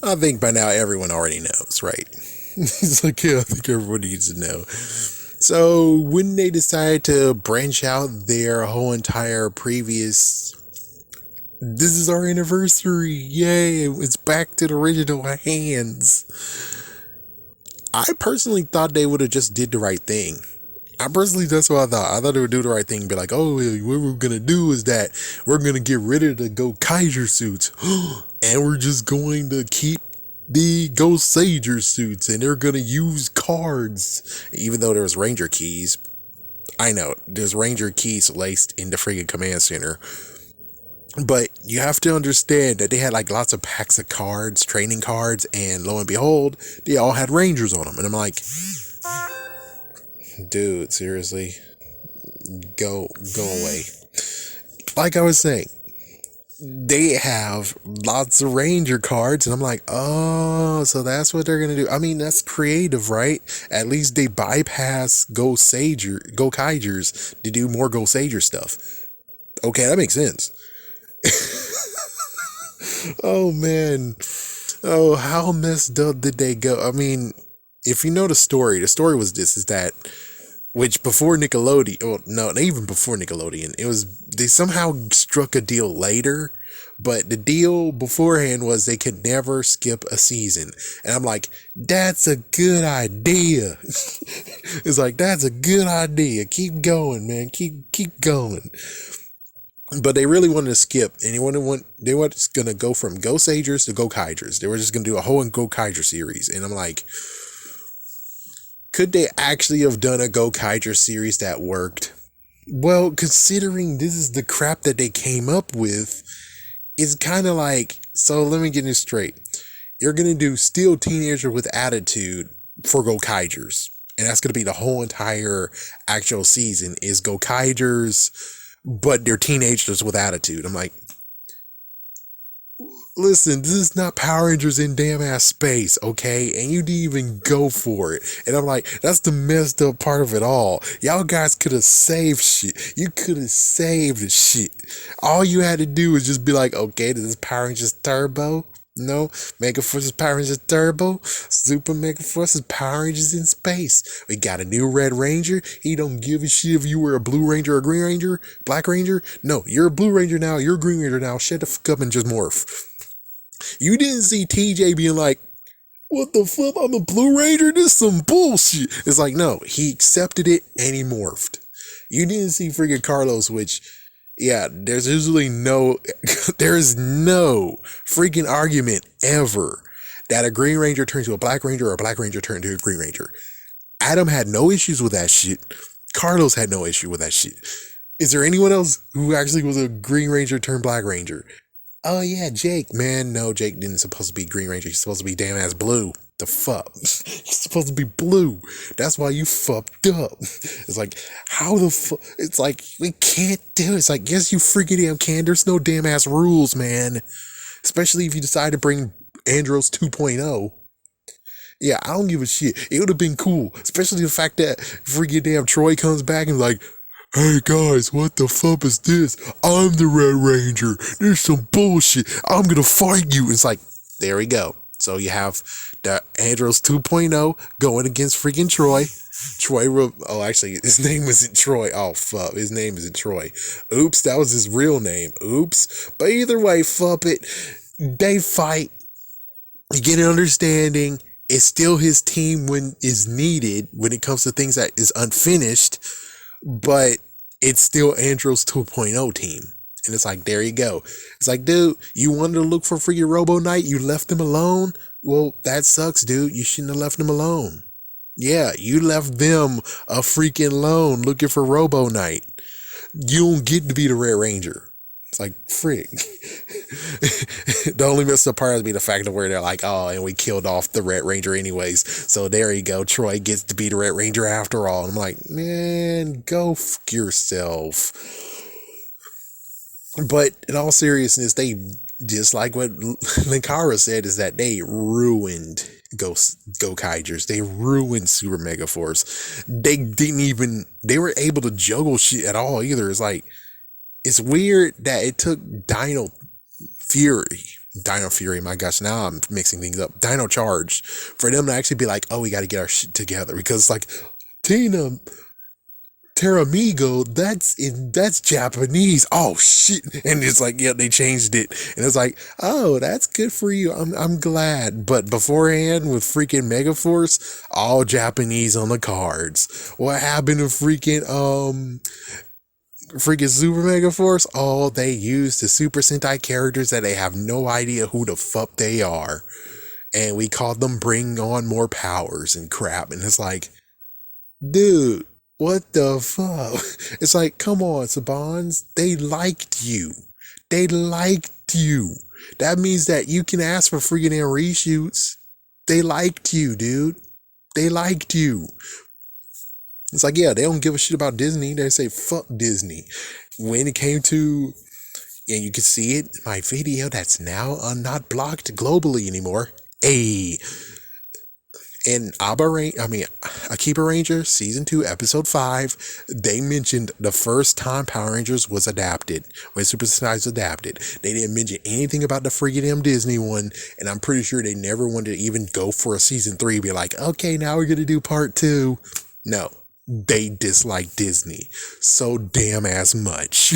I think by now everyone already knows, right? It's like, yeah, I think everyone needs to know. So when they decided to branch out their whole entire previous, this is our anniversary, yay, it's back to the original hands. I personally thought they would have just did the right thing. I personally, that's what I thought. I thought they would do the right thing, be like, oh, what we're gonna do is that we're gonna get rid of the Go Kaiser suits, and we're just going to keep the Go Sager suits, and they're gonna use cards, even though there's Ranger keys. I know there's Ranger keys laced in the friggin' command center, but you have to understand that they had like lots of packs of cards, training cards, and lo and behold, they all had Rangers on them, and I'm like, dude, seriously, go away. Like I was saying, they have lots of Ranger cards, and I'm like, oh, so that's what they're gonna do. I mean, that's creative, right? At least they bypass Go Kaigers to do more Go Sager stuff. Okay, that makes sense. Oh man, oh how messed up did they go? I mean, if you know the story was this: is that which before Nickelodeon, well, no, not even before Nickelodeon, it was they somehow struck a deal later, but the deal beforehand was they could never skip a season, and I'm like, that's a good idea. It's like that's a good idea. Keep going, man. Keep going. But they really wanted to skip, and they were just gonna go from Go Sagers to Go Kaigers. They were just gonna do a whole Go Kaiger series, and I'm like, could they actually have done a Go Kaiger series that worked? Well, considering this is the crap that they came up with, it's kind of like, so let me get this straight. You're going to do Still Teenager with Attitude for Go Kaigers. And that's going to be the whole entire actual season is Go Kaigers, but they're teenagers with attitude. I'm like, listen, this is not Power Rangers in damn ass space, okay? And you didn't even go for it. And I'm like, that's the messed up part of it all. Y'all guys could have saved shit. You could have saved the shit. All you had to do was just be like, okay, this is Power Rangers Turbo. No, Megaforce is Power Rangers Turbo. Super Megaforce is Power Rangers in space. We got a new Red Ranger. He don't give a shit if you were a Blue Ranger or Green Ranger, Black Ranger. No, you're a Blue Ranger now. You're a Green Ranger now. Shut the fuck up and just morph. You didn't see TJ being like, what the fuck? I'm a Blue Ranger? This is some bullshit. It's like, no, he accepted it and he morphed. You didn't see freaking Carlos, which, yeah, there's usually there's no freaking argument ever that a Green Ranger turned to a Black Ranger or a Black Ranger turned to a Green Ranger. Adam had no issues with that shit. Carlos had no issue with that shit. Is there anyone else who actually was a Green Ranger turned Black Ranger? Oh yeah, Jake. Man, no, Jake didn't supposed to be Green Ranger. He's supposed to be damn ass blue. The fuck? He's supposed to be blue. That's why you fucked up. It's like, how the fuck? It's like, we can't do it. It's like, yes, you freaking damn can. There's no damn ass rules, man. Especially if you decide to bring Andros 2.0. Yeah, I don't give a shit. It would have been cool. Especially the fact that freaking damn Troy comes back and like, hey guys, what the fuck is this? I'm the Red Ranger. There's some bullshit. I'm gonna fight you. It's like, there we go. So you have the Andros 2.0 going against freaking Troy. Actually, his name isn't Troy. Oh, fuck. His name isn't Troy. Oops, that was his real name. Oops. But either way, fuck it. They fight. You get an understanding. It's still his team when is needed, when it comes to things that is unfinished. But it's still Andros 2.0 team. And it's like, there you go. It's like, dude, you wanted to look for freaking Robo Knight? You left him alone? Well, that sucks, dude. You shouldn't have left him alone. Yeah, you left them a freaking alone looking for Robo Knight. You don't get to be the Red Ranger. It's like, frick. The only messed up part would be the fact of where they're like, oh, and we killed off the Red Ranger anyways. So there you go. Troy gets to be the Red Ranger after all. And I'm like, man, go f yourself. But in all seriousness, they, just like what Linkara said, is that they ruined Go Kaigers. They ruined Super Megaforce. They were able to juggle shit at all either. It's like, it's weird that it took Dino Fury Dino Fury, my gosh, now I'm mixing things up. Dino Charge, for them to actually be like, oh, we got to get our shit together, because it's like Tina Teramigo, that's Japanese. Oh shit. And it's like, yeah, they changed it. And it's like, oh, that's good for you. I'm glad. But beforehand with freaking Megaforce, all Japanese on the cards. What happened to freaking Super Megaforce? Oh, they used the Super Sentai characters that they have no idea who the fuck they are. And we called them Bring On More Powers and crap. And it's like, dude, what the fuck? It's like, come on, Sabans. They liked you. They liked you. That means that you can ask for freaking reshoots. They liked you, dude. They liked you. It's like, yeah, they don't give a shit about Disney. They say, fuck Disney. When it came to, and you can see it in my video that's now not blocked globally anymore. Hey, in Akiba Ranger Season 2, Episode 5, they mentioned the first time Power Rangers was adapted, when Super Sentai was adapted. They didn't mention anything about the freaking M Disney one, and I'm pretty sure they never wanted to even go for a Season 3, be like, okay, now we're gonna do Part 2. No. They dislike Disney so damn as much.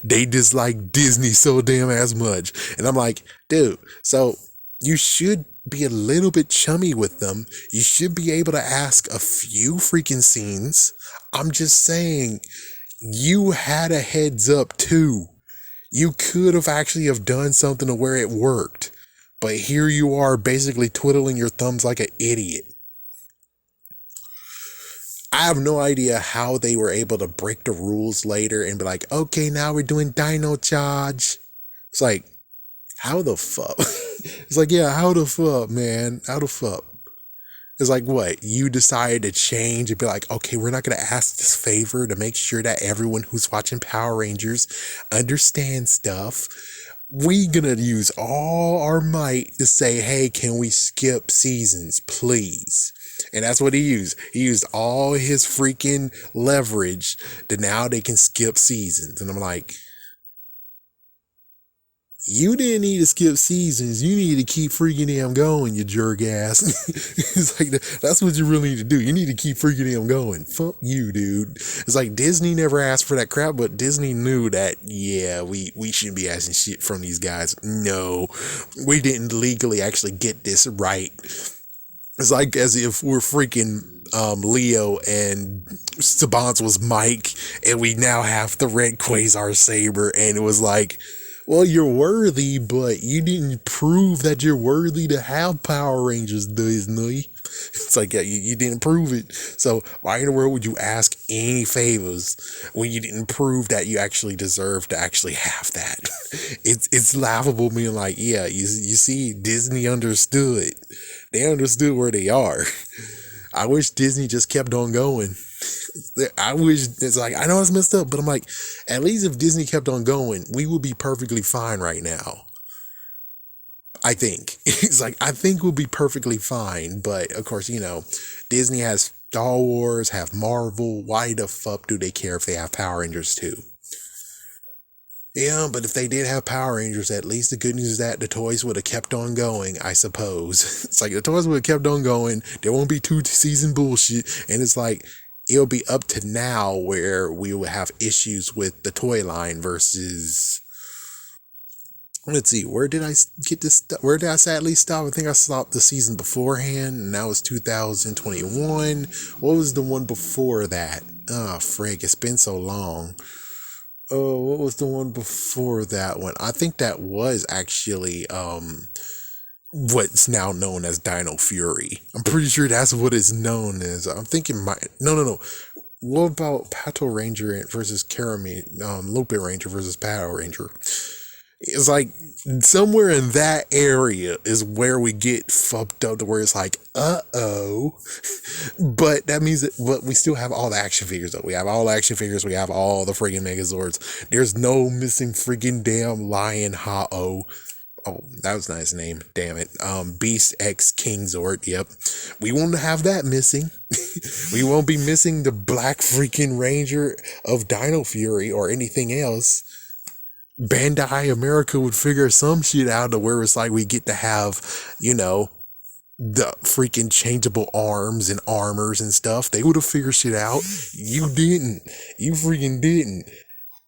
They dislike Disney so damn as much. And I'm like, dude, so you should be a little bit chummy with them. You should be able to ask a few freaking scenes. I'm just saying, you had a heads up too. You could have actually have done something to where it worked. But here you are basically twiddling your thumbs like an idiot. I have no idea how they were able to break the rules later and be like, okay, now we're doing Dino Charge. It's like, how the fuck? It's like, yeah, how the fuck, man? How the fuck? It's like, what? You decided to change and be like, okay, we're not going to ask this favor to make sure that everyone who's watching Power Rangers understands stuff. We gonna use all our might to say, hey, can we skip seasons, please? And that's what he used. He used all his freaking leverage to now they can skip seasons. And I'm like, you didn't need to skip seasons. You need to keep freaking damn going, you jerk ass. It's like, that's what you really need to do. You need to keep freaking damn going. Fuck you, dude. It's like Disney never asked for that crap, but Disney knew that, yeah, we shouldn't be asking shit from these guys. No, we didn't legally actually get this right. It's like as if we're freaking Leo and Saban's was Mike, and we now have the red Quasar Saber, and it was like, well, you're worthy, but you didn't prove that you're worthy to have Power Rangers, Disney. It's like, yeah, you didn't prove it. So why in the world would you ask any favors when you didn't prove that you actually deserve to actually have that? It's laughable being like, yeah, you see, Disney understood. They understood where they are. I wish Disney just kept on going. I wish, it's like, I know it's messed up, but I'm like, at least if Disney kept on going, we would be perfectly fine right now. I think. It's like, I think we'll be perfectly fine. But of course, you know, Disney has Star Wars, have Marvel. Why the fuck do they care if they have Power Rangers too? Yeah, but if they did have Power Rangers, at least the good news is that the toys would have kept on going, I suppose. It's like the toys would have kept on going. There won't be 2-season bullshit. And it's like, it'll be up to now where we will have issues with the toy line versus, let's see, where did I get this? Where did I sadly stop? I think I stopped the season beforehand, and that was 2021. What was the one before that? Oh, frig, it's been so long. Oh, what was the one before that one? I think that was actually what's now known as Dino Fury. I'm pretty sure that's what it's known as. I'm thinking no. What about Pato Ranger versus Lupin Ranger versus Pato Ranger? It's like somewhere in that area is where we get fucked up to where it's like, uh-oh. But that means that, but we still have all the action figures though. We have all the action figures. We have all the freaking Megazords. There's no missing freaking damn Lion Ha-Oh. Oh, that was a nice name. Damn it. Beast X King Zord. Yep. We won't have that missing. We won't be missing the Black freaking Ranger of Dino Fury or anything else. Bandai America would figure some shit out to where it's like we get to have, you know, the freaking changeable arms and armors and stuff. They would have figured shit out. You didn't. You freaking didn't.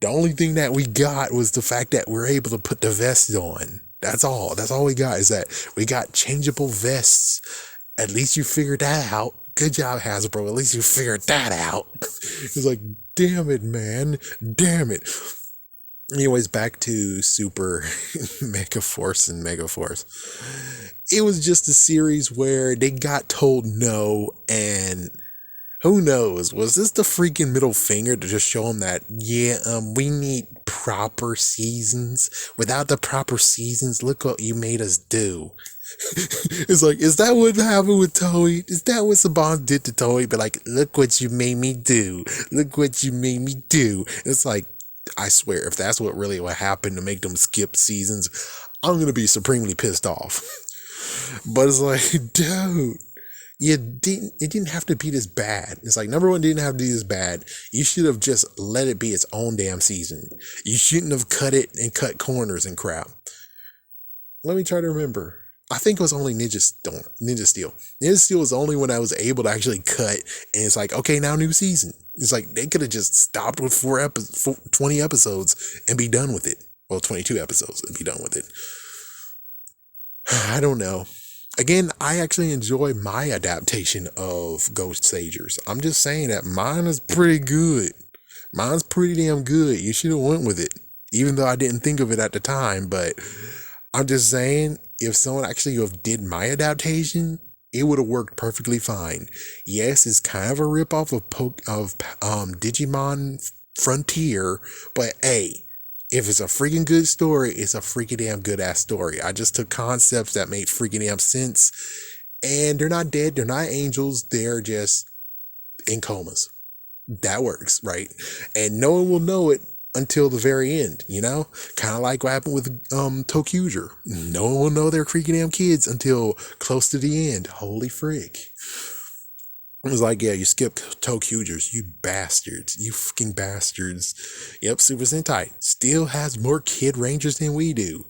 The only thing that we got was the fact that we're able to put the vest on. That's all. That's all we got, is that we got changeable vests. At least you figured that out. Good job, Hasbro. At least you figured that out. It's like, damn it, man. Damn it. Anyways, back to Super Megaforce and Megaforce. It was just a series where they got told no, and who knows? Was this the freaking middle finger to just show them that, yeah, we need proper seasons? Without the proper seasons, look what you made us do. It's like, is that what happened with Toei? Is that what Saban did to Toei? But like, look what you made me do. Look what you made me do. It's like, I swear, if that's what happened to make them skip seasons, I'm gonna be supremely pissed off. But it's like, dude, it didn't have to be this bad. It's like, number one, didn't have to be this bad. You should have just let it be its own damn season. You shouldn't have cut it and cut corners and crap. Let me try to remember. I think it was only Ninja Steel. Ninja Steel was the only one I was able to actually cut, and it's like, okay, now new season. It's like, they could have just stopped with 20 episodes and be done with it. Well, 22 episodes and be done with it. I don't know. Again, I actually enjoy my adaptation of Ghost Sagers. I'm just saying that mine is pretty good. Mine's pretty damn good. You should have went with it, even though I didn't think of it at the time. But I'm just saying, if someone actually did my adaptation, it would have worked perfectly fine. Yes, it's kind of a ripoff of Digimon Frontier, but hey, if it's a freaking good story, it's a freaking damn good ass story. I just took concepts that made freaking damn sense, and they're not dead, they're not angels, they're just in comas. That works, right? And no one will know it until the very end, you know? Kind of like what happened with Tokuger. No one will know they're freaking damn kids until close to the end. Holy frick. It was like, yeah, you skip Tokugers, you bastards. You fucking bastards. Yep, Super Sentai still has more Kid Rangers than we do.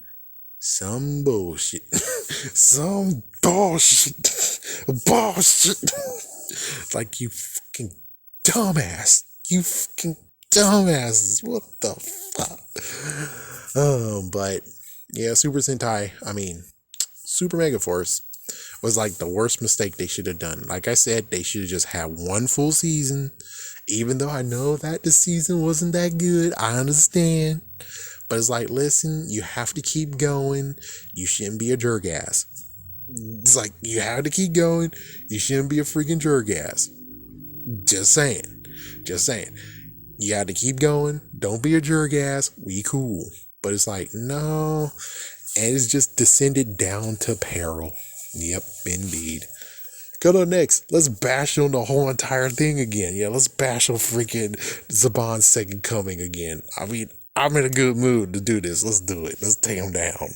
Some bullshit. Some bullshit. Bullshit. Like, you fucking dumbass. You fucking dumbasses. What the fuck? But yeah, Super Sentai, Super Megaforce was like the worst mistake they should have done. Like I said, they should have just had one full season. Even though I know that the season wasn't that good, I understand. But it's like, listen, you have to keep going. You shouldn't be a jerk ass. It's like, you have to keep going. You shouldn't be a freaking jerk ass. Just saying. Just saying. You got to keep going. Don't be a jerk ass. We cool. But it's like, no. And it's just descended down to peril. Yep, indeed. Go to next. Let's bash on the whole entire thing again. Yeah, let's bash on freaking Saban's second coming again. I'm in a good mood to do this. Let's do it. Let's take him down.